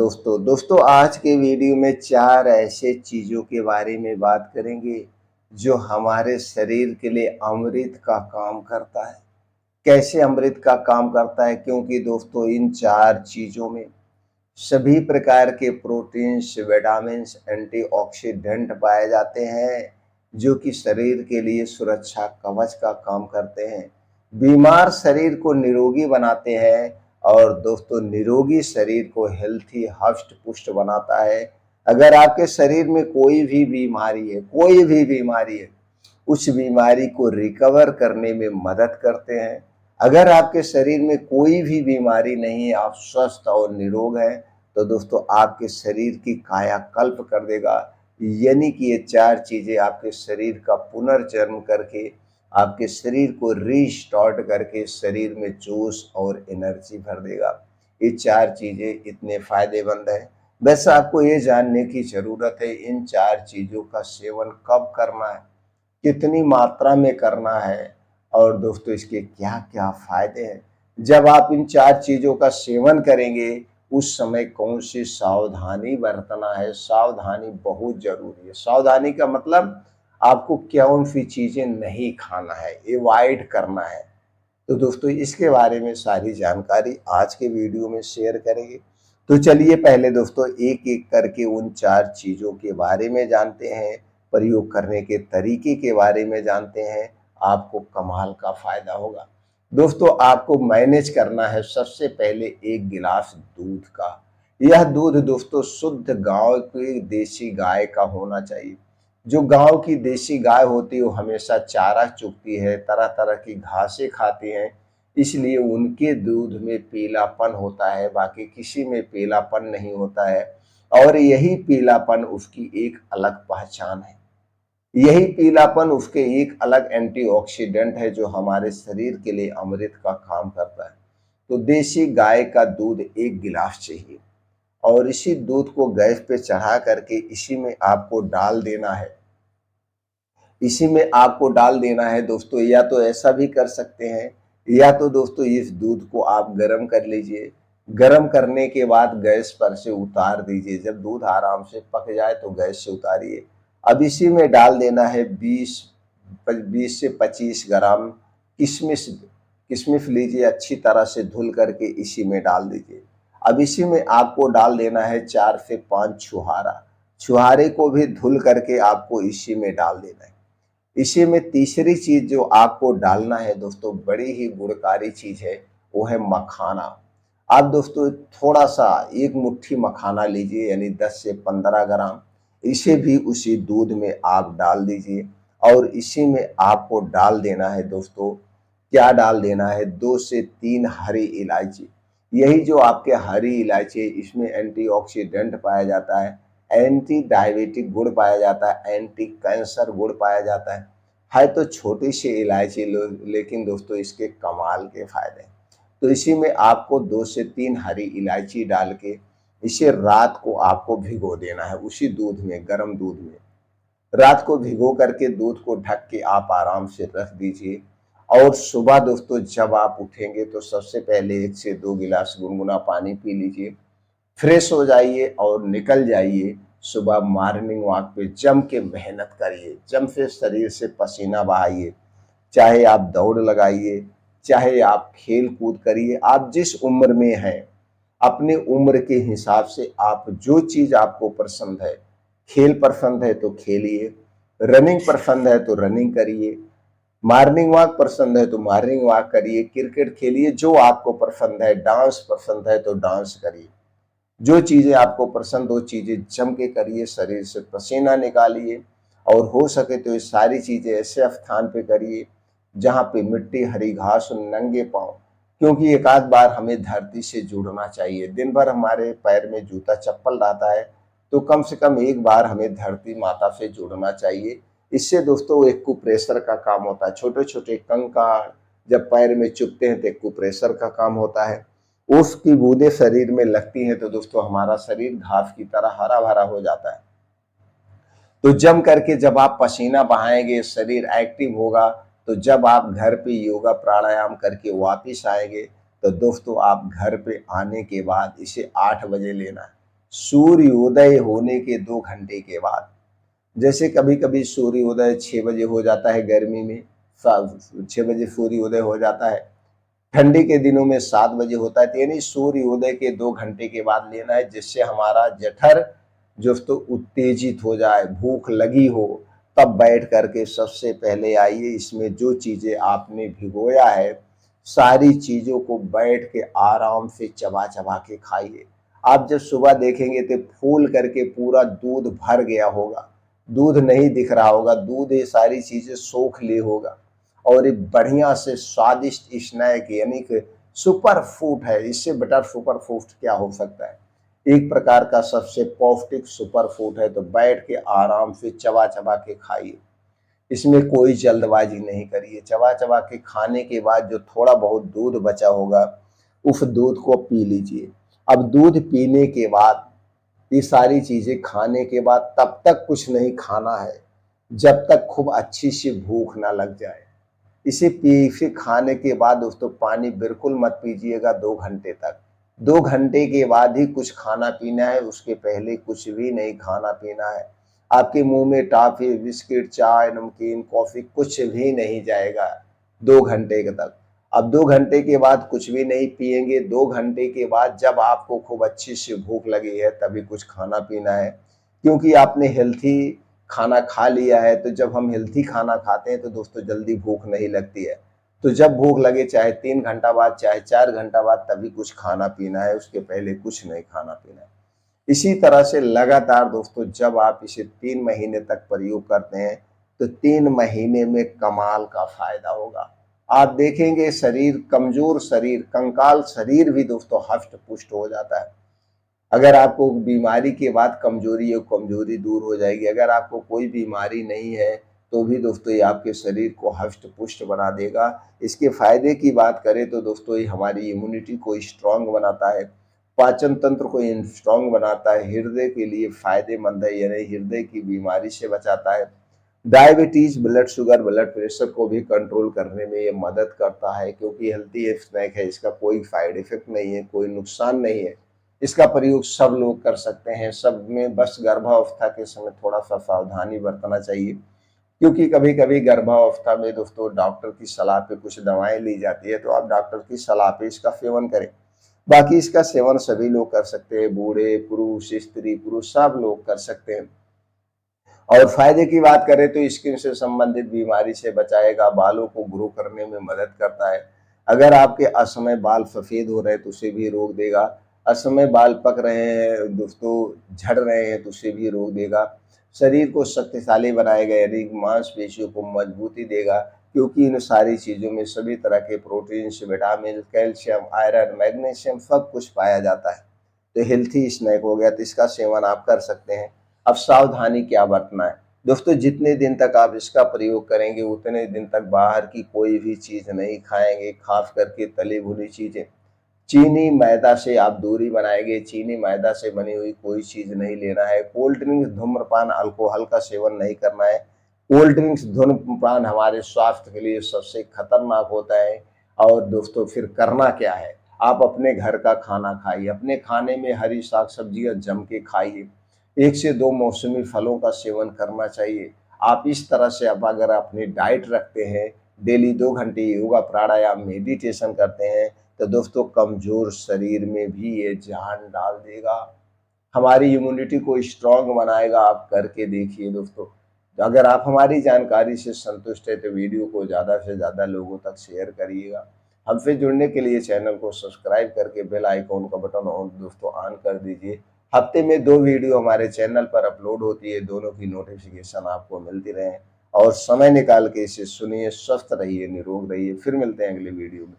दोस्तों आज के वीडियो में 4 ऐसे चीज़ों के बारे में बात करेंगे जो हमारे शरीर के लिए अमृत का काम करता है। कैसे अमृत का काम करता है? क्योंकि दोस्तों इन 4 चीज़ों में सभी प्रकार के प्रोटीन्स, विटामिन्स, एंटीऑक्सीडेंट पाए जाते हैं जो कि शरीर के लिए सुरक्षा कवच का काम करते हैं। बीमार शरीर को निरोगी बनाते हैं और दोस्तों निरोगी शरीर को हेल्थी हष्ट पुष्ट बनाता है। अगर आपके शरीर में कोई भी बीमारी है, उस बीमारी को रिकवर करने में मदद करते हैं। अगर आपके शरीर में कोई भी बीमारी नहीं है, आप स्वस्थ और निरोग हैं, तो दोस्तों आपके शरीर की कायाकल्प कर देगा। यानी कि ये 4 चीज़ें आपके शरीर का पुनर्जन्म करके, आपके शरीर को रीस्टार्ट करके शरीर में जोश और एनर्जी भर देगा। ये 4 चीज़ें इतने फ़ायदेमंद हैं। वैसे आपको ये जानने की ज़रूरत है इन 4 चीज़ों का सेवन कब करना है, कितनी मात्रा में करना है और दोस्तों इसके क्या-क्या फ़ायदे हैं। जब आप इन 4 चीज़ों का सेवन करेंगे, उस समय कौन सी सावधानी बरतना है। सावधानी बहुत ज़रूरी है। सावधानी का मतलब आपको कौन सी चीज़ें नहीं खाना है, अवॉइड करना है। तो दोस्तों इसके बारे में सारी जानकारी आज के वीडियो में शेयर करेंगे। तो चलिए पहले दोस्तों एक-एक करके उन 4 चीज़ों के बारे में जानते हैं, प्रयोग करने के तरीके के बारे में जानते हैं, आपको कमाल का फ़ायदा होगा। दोस्तों आपको मैनेज करना है सबसे पहले 1 गिलास दूध का। यह दूध दोस्तों शुद्ध गाँव की देसी गाय का होना चाहिए। जो गाँव की देसी गाय होती है वो हमेशा चारा चुगती है, तरह-तरह की घासें खाती हैं, इसलिए उनके दूध में पीलापन होता है, बाकी किसी में पीलापन नहीं होता है और यही पीलापन उसकी एक अलग पहचान है। यही पीलापन उसके एक अलग एंटीऑक्सीडेंट है जो हमारे शरीर के लिए अमृत का काम करता है। तो देसी गाय का दूध 1 गिलास चाहिए और इसी दूध को गैस पे चढ़ा करके इसी में आपको डाल देना है दोस्तों। या तो ऐसा भी कर सकते हैं, या तो दोस्तों इस दूध को आप गर्म कर लीजिए। गर्म करने के बाद गैस पर से उतार दीजिए। जब दूध आराम से पक जाए तो गैस से उतारिए। अब इसी में डाल देना है 20 से 25 ग्राम किशमिश। किशमिश लीजिए, अच्छी तरह से धुल करके इसी में डाल दीजिए। अब इसी में आपको डाल देना है 4 से 5 छुहारा। छुहारे को भी धुल करके आपको इसी में डाल देना है। इसी में तीसरी चीज़ जो आपको डालना है दोस्तों, बड़ी ही गुणकारी चीज़ है, वो है मखाना। आप दोस्तों थोड़ा-सा 1 मुट्ठी मखाना लीजिए, यानी 10 से 15 ग्राम। इसे भी उसी दूध में आप डाल दीजिए और इसी में आपको डाल देना है दोस्तों, क्या डाल देना है, 2 से 3 हरी इलायची। यही जो आपके हरी इलायची है, इसमें एंटीऑक्सीडेंट पाया जाता है, एंटी डायबिटिक गुण पाया जाता है, एंटी कैंसर गुण पाया जाता है तो छोटी सी इलायची लो, लेकिन दोस्तों इसके कमाल के फायदे हैं। तो इसी में आपको 2 से 3 हरी इलायची डाल के इसे रात को आपको भिगो देना है उसी दूध में, गर्म दूध में। रात को भिगो करके दूध को ढक के आप आराम से रख दीजिए और सुबह दोस्तों जब आप उठेंगे तो सबसे पहले 1 से 2 गिलास गुनगुना पानी पी लीजिए, फ्रेश हो जाइए और निकल जाइए। सुबह मॉर्निंग वॉक पे जम के मेहनत करिए, जम से शरीर से पसीना बहाइए। चाहे आप दौड़ लगाइए, चाहे आप खेल कूद करिए, आप जिस उम्र में हैं, अपनी उम्र के हिसाब से आप जो चीज़ आपको पसंद है, खेल पसंद है तो खेलिए, रनिंग पसंद है तो रनिंग करिए, मॉर्निंग वॉक पसंद है तो मॉर्निंग वॉक करिए, क्रिकेट खेलिए, जो आपको पसंद है, डांस पसंद है तो डांस करिए। जो चीज़ें आपको पसंद हो चीज़ें जम के करिए, शरीर से पसीना निकालिए और हो सके तो ये सारी चीज़ें ऐसे स्थान पे करिए जहाँ पे मिट्टी, हरी घास और नंगे पाँव, क्योंकि एक आध बार हमें धरती से जुड़ना चाहिए। दिन भर हमारे पैर में जूता चप्पल रहता है तो कम से कम एक बार हमें धरती माता से जुड़ना चाहिए। इससे दोस्तों एक्यूप्रेशर का काम होता है। छोटे छोटे कंकड़ जब पैर में चुभते हैं तो एक्यूप्रेशर का काम होता है। उसकी बूंदें शरीर में लगती हैं तो दोस्तों हमारा शरीर घास की तरह हरा भरा हो जाता है। तो जम करके जब आप पसीना बहाएंगे, शरीर एक्टिव होगा, तो जब आप घर पे योगा प्राणायाम करके वापिस आएंगे तो दोस्तों आप घर पे आने के बाद इसे 8 बजे लेना है। सूर्योदय होने के 2 घंटे के बाद। जैसे कभी-कभी सूर्योदय 6 बजे हो जाता है गर्मी में, सा 6 बजे सूर्योदय हो जाता है। ठंडी के दिनों में 7 बजे होता है, तो यानी सूर्योदय के 2 घंटे के बाद लेना है, जिससे हमारा जठर जो तो उत्तेजित हो जाए, भूख लगी हो, तब बैठ करके सबसे पहले आइए इसमें जो चीज़ें आपने भिगोया है, सारी चीज़ों को बैठ के आराम से चबा-चबा के खाइए। आप जब सुबह देखेंगे तो फूल करके पूरा दूध भर गया होगा, दूध नहीं दिख रहा होगा, दूध ये सारी चीज़ें सोख ली होगा और एक बढ़िया से स्वादिष्ट स्नैक यानी कि सुपर फूड है। इससे बेटर सुपर फूड क्या हो सकता है? एक प्रकार का सबसे पौष्टिक सुपर फूड है, तो बैठ के आराम से चबा-चबा के खाइए। इसमें कोई जल्दबाजी नहीं करिए। चबा-चबा के खाने के बाद जो थोड़ा बहुत दूध बचा होगा, उस दूध को पी लीजिए। अब दूध पीने के बाद ये सारी चीज़ें खाने के बाद तब तक कुछ नहीं खाना है, जब तक खूब अच्छी सी भूख ना लग जाए। इसे खाने के बाद दोस्तों पानी बिल्कुल मत पीजिएगा 2 घंटे तक। 2 घंटे के बाद ही कुछ खाना-पीना है, उसके पहले कुछ भी नहीं खाना-पीना है। आपके मुँह में टॉफ़ी, बिस्किट, चाय, नमकीन, कॉफ़ी कुछ भी नहीं जाएगा 2 घंटे के तक। अब 2 घंटे के बाद कुछ भी नहीं पिएँगे, 2 घंटे के बाद जब आपको खूब अच्छी सी भूख लगी है तभी कुछ खाना-पीना है। क्योंकि आपने हेल्थी खाना खा लिया है, तो जब हम हेल्थी खाना खाते हैं तो दोस्तों जल्दी भूख नहीं लगती है। तो जब भूख लगे चाहे 3 घंटा बाद, चाहे 4 घंटा बाद तभी कुछ खाना-पीना है, उसके पहले कुछ नहीं खाना-पीना है। इसी तरह से लगातार दोस्तों जब आप इसे 3 महीने तक प्रयोग करते हैं, तो 3 महीने में कमाल का फ़ायदा होगा। आप देखेंगे शरीर कमज़ोर शरीर, कंकाल शरीर भी दोस्तों हष्ट-पुष्ट हो जाता है। अगर आपको बीमारी के बाद कमज़ोरी है, कमज़ोरी दूर हो जाएगी। अगर आपको कोई बीमारी नहीं है, तो भी दोस्तों ये आपके शरीर को हष्ट-पुष्ट बना देगा। इसके फ़ायदे की बात करें तो दोस्तों ये हमारी इम्यूनिटी को स्ट्रॉन्ग बनाता है, पाचन तंत्र को स्ट्रॉन्ग बनाता है, हृदय के लिए फ़ायदेमंद है, यानी हृदय की बीमारी से बचाता है। Diabetes, blood sugar, blood pressure को भी कंट्रोल करने में ये मदद करता है, क्योंकि हेल्थी स्नैक है, इसका कोई साइड इफ़ेक्ट नहीं है, कोई नुकसान नहीं है। इसका प्रयोग सब लोग कर सकते हैं, सब में बस गर्भावस्था के समय थोड़ा-सा सावधानी बरतना चाहिए, क्योंकि कभी-कभी गर्भावस्था में दोस्तों डॉक्टर की सलाह पे कुछ दवाएँ ली जाती है, तो आप डॉक्टर की सलाह पे इसका सेवन करें। बाकी इसका सेवन सभी लोग कर सकते हैं, बूढ़े, पुरुष, स्त्री-पुरुष सब लोग कर सकते हैं। और फ़ायदे की बात करें तो स्किन से संबंधित बीमारी से बचाएगा, बालों को ग्रो करने में मदद करता है। अगर आपके असमय बाल सफ़ेद हो रहे हैं तो उसे भी रोक देगा। असमय बाल पक रहे हैं दोस्तों, झड़ रहे हैं तो उसे भी रोक देगा। शरीर को शक्तिशाली बनाएगा, यानी मांसपेशियों को मजबूती देगा, क्योंकि इन सारी चीज़ों में सभी तरह के proteins, vitamin, calcium, iron, magnesium सब कुछ पाया जाता है। तो हेल्थी स्नैक हो गया, तो इसका सेवन आप कर सकते हैं। अब सावधानी क्या बरतना है? दोस्तों जितने दिन तक आप इसका प्रयोग करेंगे उतने दिन तक बाहर की कोई भी चीज़ नहीं खाएँगे, ख़ास करके तली-भुनी चीज़ें। चीनी, मैदा से आप दूरी बनाएँगे, चीनी, मैदा से बनी हुई कोई चीज़ नहीं लेना है। कोल्ड ड्रिंक्स, धूम्रपान, अल्कोहल का सेवन नहीं करना है। कोल्ड ड्रिंक्स, धूम्रपान हमारे स्वास्थ्य के लिए सबसे खतरनाक होता है। और दोस्तों फिर करना क्या है? आप अपने घर का खाना खाइए, अपने खाने में हरी साग-सब्जियाँ जम के खाइए। 1 से 2 मौसमी फलों का सेवन करना चाहिए। आप इस तरह से आप अगर अपनी डाइट रखते हैं, डेली 2 घंटे योगा, प्राणायाम, मेडिटेशन करते हैं, तो दोस्तों कमज़ोर शरीर में भी ये जान डाल देगा। हमारी इम्यूनिटी को स्ट्रॉन्ग बनाएगा, आप करके देखिए दोस्तों। तो अगर आप हमारी जानकारी से संतुष्ट हैं तो वीडियो को ज़्यादा से ज़्यादा लोगों तक शेयर करिएगा। हमसे जुड़ने के लिए चैनल को सब्सक्राइब करके बेल आइकॉन का बटन ऑन दोस्तों ऑन कर दीजिए। हफ्ते में 2 वीडियो हमारे चैनल पर अपलोड होती है, दोनों की नोटिफिकेशन आपको मिलती रहे और समय निकाल के इसे सुनिए, स्वस्थ रहिए, निरोग रहिए। फिर मिलते हैं अगले वीडियो में।